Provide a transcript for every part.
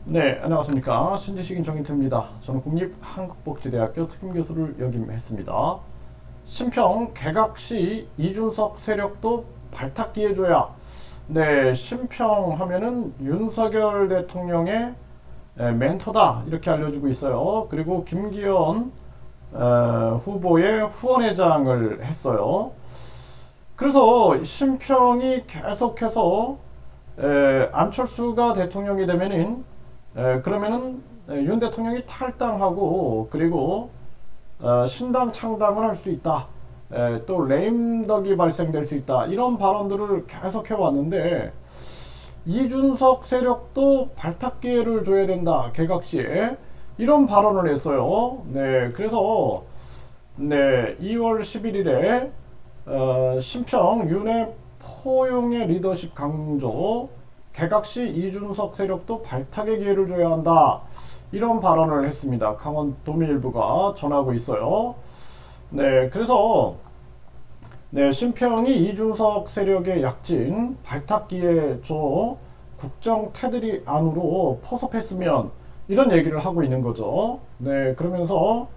네, 안녕하십니까. 신지식인 정인태입니다. 저는 국립한국복지대학교 특임교수를 역임했습니다. 심평 개각 시 이준석 세력도 발탁기해줘야. 네, 심평 하면은 윤석열 대통령의 멘토다 이렇게 알려주고 있어요. 그리고 김기현 후보의 후원회장을 했어요. 그래서 심평이 계속해서 안철수가 대통령이 되면은 그러면은 윤 대통령이 탈당하고 그리고 신당 창당을 할 수 있다. 또 레임덕이 발생될 수 있다. 이런 발언들을 계속 해왔는데 이준석 세력도 발탁 기회를 줘야 된다. 개각 시에 이런 발언을 했어요. 네, 그래서 네 2월 11일에 심평 윤의 포용의 리더십 강조 개각 시 이준석 세력도 발탁의 기회를 줘야 한다. 이런 발언을 했습니다. 강원도민일보가 전하고 있어요. 네, 그래서 네, 심평이 이준석 세력의 약진 발탁 기회 줘 국정 테두리 안으로 포섭했으면 이런 얘기를 하고 있는 거죠. 네, 그러면서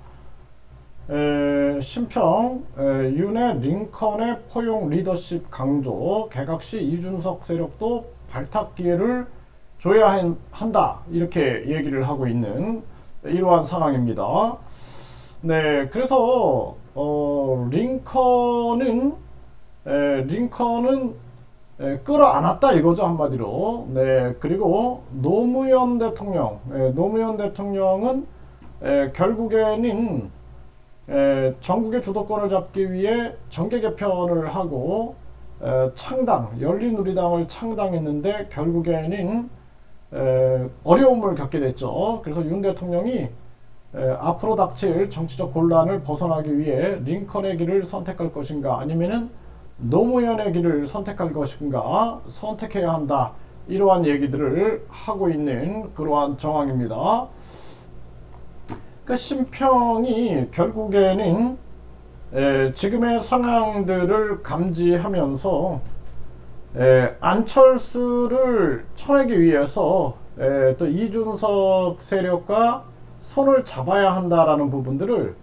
심평 윤의 링컨의 포용 리더십 강조 개각 시 이준석 세력도 발탁 기회를 줘야 한다 이렇게 얘기를 하고 있는 이러한 상황입니다. 네, 그래서 링컨은 끌어안았다 이거죠 한마디로. 네, 그리고 노무현 대통령은 결국에는 전국의 주도권을 잡기 위해 정계 개편을 하고 열린우리당을 창당했는데 결국에는 어려움을 겪게 됐죠. 그래서 윤 대통령이 앞으로 닥칠 정치적 곤란을 벗어나기 위해 링컨의 길을 선택할 것인가 아니면은 노무현의 길을 선택할 것인가 선택해야 한다. 이러한 얘기들을 하고 있는 그러한 정황입니다. 그 심평이 결국에는 지금의 상황들을 감지하면서 안철수를 쳐내기 위해서 또 이준석 세력과 손을 잡아야 한다라는 부분들을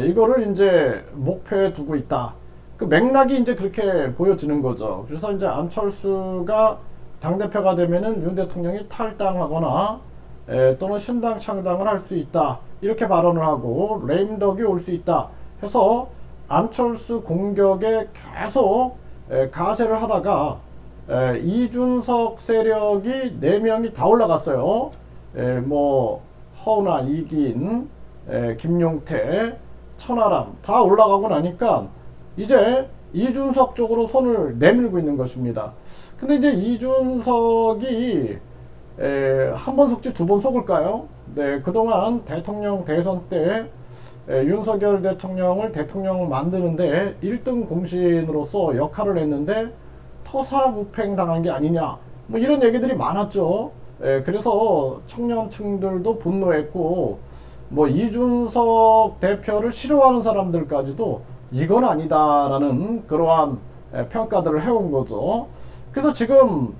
이거를 이제 목표에 두고 있다. 그 맥락이 이제 그렇게 보여지는 거죠. 그래서 이제 안철수가 당대표가 되면은 윤 대통령이 탈당하거나 또는 신당 창당을 할 수 있다. 이렇게 발언을 하고 레임덕이 올 수 있다. 해서 안철수 공격에 계속 가세를 하다가 이준석 세력이 4명이 다 올라갔어요. 뭐 허은하, 이긴, 김용태, 천하람 다 올라가고 나니까 이제 이준석 쪽으로 손을 내밀고 있는 것입니다. 근데 이제 이준석이 한 번 속지 두 번 속을까요? 네, 그동안 대통령 대선 때 윤석열 대통령을 대통령 만드는데 1등 공신으로서 역할을 했는데 토사구팽 당한 게 아니냐 뭐 이런 얘기들이 많았죠. 그래서 청년층들도 분노했고 뭐 이준석 대표를 싫어하는 사람들까지도 이건 아니다라는 그러한 평가들을 해온 거죠. 그래서 지금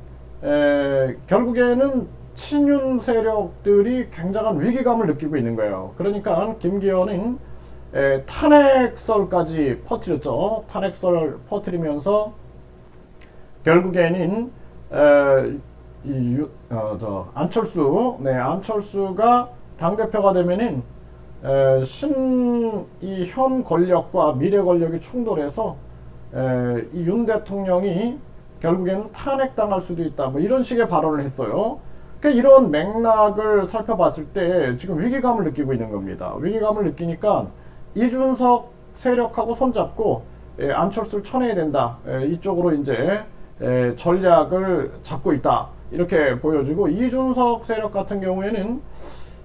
결국에는 친윤 세력들이 굉장한 위기감을 느끼고 있는 거예요. 그러니까 김기현은 탄핵설까지 퍼뜨렸죠. 탄핵설 퍼뜨리면서 결국에는 안철수가 당대표가 되면은 이 현 권력과 미래 권력이 충돌해서 이 윤 대통령이 결국에는 탄핵당할 수도 있다. 뭐 이런 식의 발언을 했어요. 그러니까 이런 맥락을 살펴봤을 때 지금 위기감을 느끼고 있는 겁니다. 위기감을 느끼니까 이준석 세력하고 손잡고 안철수를 쳐내야 된다. 이쪽으로 이제 전략을 잡고 있다. 이렇게 보여지고 이준석 세력 같은 경우에는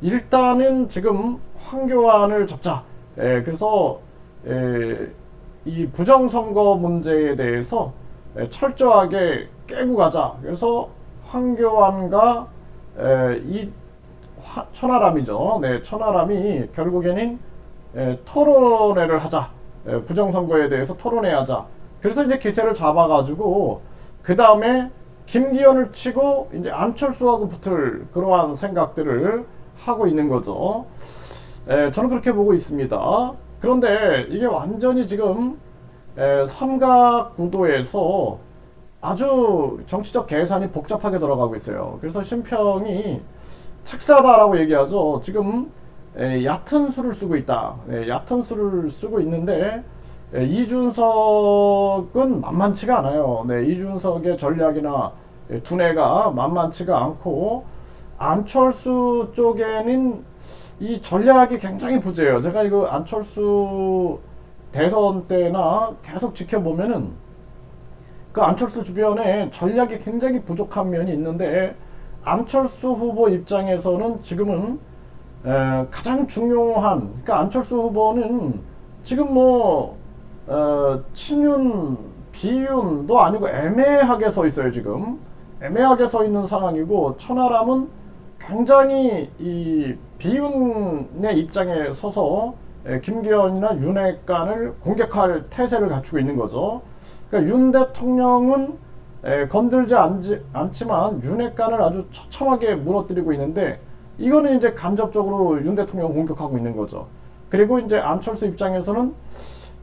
일단은 지금 황교안을 잡자. 그래서 이 부정선거 문제에 대해서 철저하게 깨고 가자. 그래서 황교안과 이 천하람이죠. 네, 천하람이 결국에는 토론회를 하자. 부정선거에 대해서 토론회 하자. 그래서 이제 기세를 잡아가지고 그 다음에 김기현을 치고 이제 안철수하고 붙을 그러한 생각들을 하고 있는 거죠. 저는 그렇게 보고 있습니다. 그런데 이게 완전히 지금 삼각 구도에서 아주 정치적 계산이 복잡하게 돌아가고 있어요. 그래서 심평이 책사다라고 얘기하죠. 지금 얕은 수를 쓰고 있다. 얕은 수를 쓰고 있는데 이준석은 만만치가 않아요. 이준석의 전략이나 두뇌가 만만치가 않고 안철수 쪽에는 이 전략이 굉장히 부재해요. 제가 이거 안철수 대선 때나 계속 지켜보면은 그 안철수 주변에 전략이 굉장히 부족한 면이 있는데 안철수 후보 입장에서는 지금은 가장 중요한, 그러니까 안철수 후보는 지금 뭐 친윤, 비윤도 아니고 애매하게 서 있어요. 지금 애매하게 서 있는 상황이고, 천하람은 굉장히 이 비윤의 입장에 서서 김기현이나 윤핵관을 공격할 태세를 갖추고 있는 거죠. 그러니까 윤 대통령은 건들지 않지만 윤핵관을 아주 처참하게 무너뜨리고 있는데, 이거는 이제 간접적으로 윤 대통령 공격하고 있는 거죠. 그리고 이제 안철수 입장에서는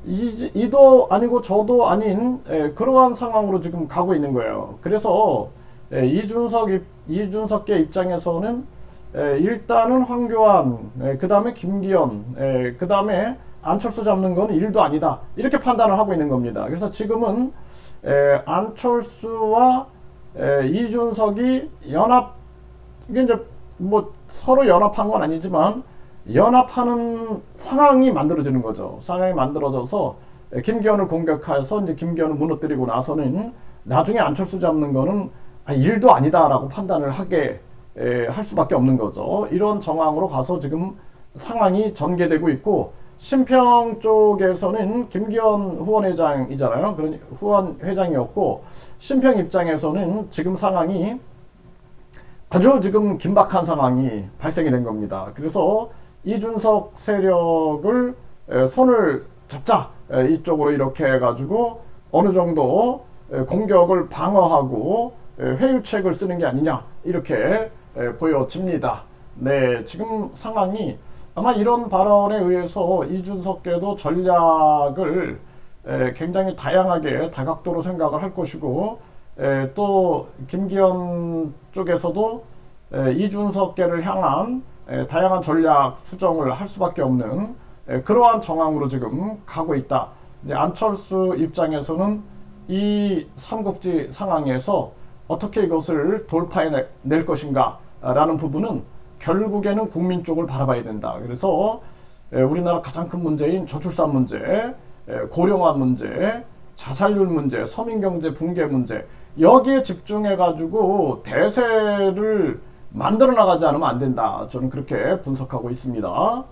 이도 아니고 저도 아닌 그러한 상황으로 지금 가고 있는 거예요. 그래서 이준석계 입장에서는 일단은 황교안, 그 다음에 김기현, 그 다음에 안철수 잡는 건 일도 아니다, 이렇게 판단을 하고 있는 겁니다. 그래서 지금은 안철수와 이준석이 이게 이제 뭐 서로 연합한 건 아니지만 연합하는 상황이 만들어지는 거죠. 상황이 만들어져서 김기현을 공격해서 이제 김기현을 무너뜨리고 나서는 나중에 안철수 잡는 거는 일도 아니다라고 판단을 하게 할 수밖에 없는 거죠. 이런 정황으로 가서 지금 상황이 전개되고 있고, 심평 쪽에서는 김기현 후원회장이잖아요. 그러니 후원회장이었고, 심평 입장에서는 지금 상황이 아주 지금 긴박한 상황이 발생이 된 겁니다. 그래서 이준석 세력을 손을 잡자, 이쪽으로 이렇게 해가지고 어느 정도 공격을 방어하고 회유책을 쓰는 게 아니냐, 이렇게 보여집니다. 네, 지금 상황이 아마 이런 발언에 의해서 이준석께도 전략을 굉장히 다양하게 다각도로 생각을 할 것이고, 또 김기현 쪽에서도 이준석계를 향한 다양한 전략 수정을 할 수밖에 없는 그러한 정황으로 지금 가고 있다. 안철수 입장에서는 이 삼국지 상황에서 어떻게 이것을 돌파해낼 것인가 라는 부분은 결국에는 국민 쪽을 바라봐야 된다. 그래서 우리나라 가장 큰 문제인 저출산 문제, 고령화 문제, 자살률 문제, 서민경제 붕괴 문제, 여기에 집중해가지고 대세를 만들어 나가지 않으면 안 된다. 저는 그렇게 분석하고 있습니다.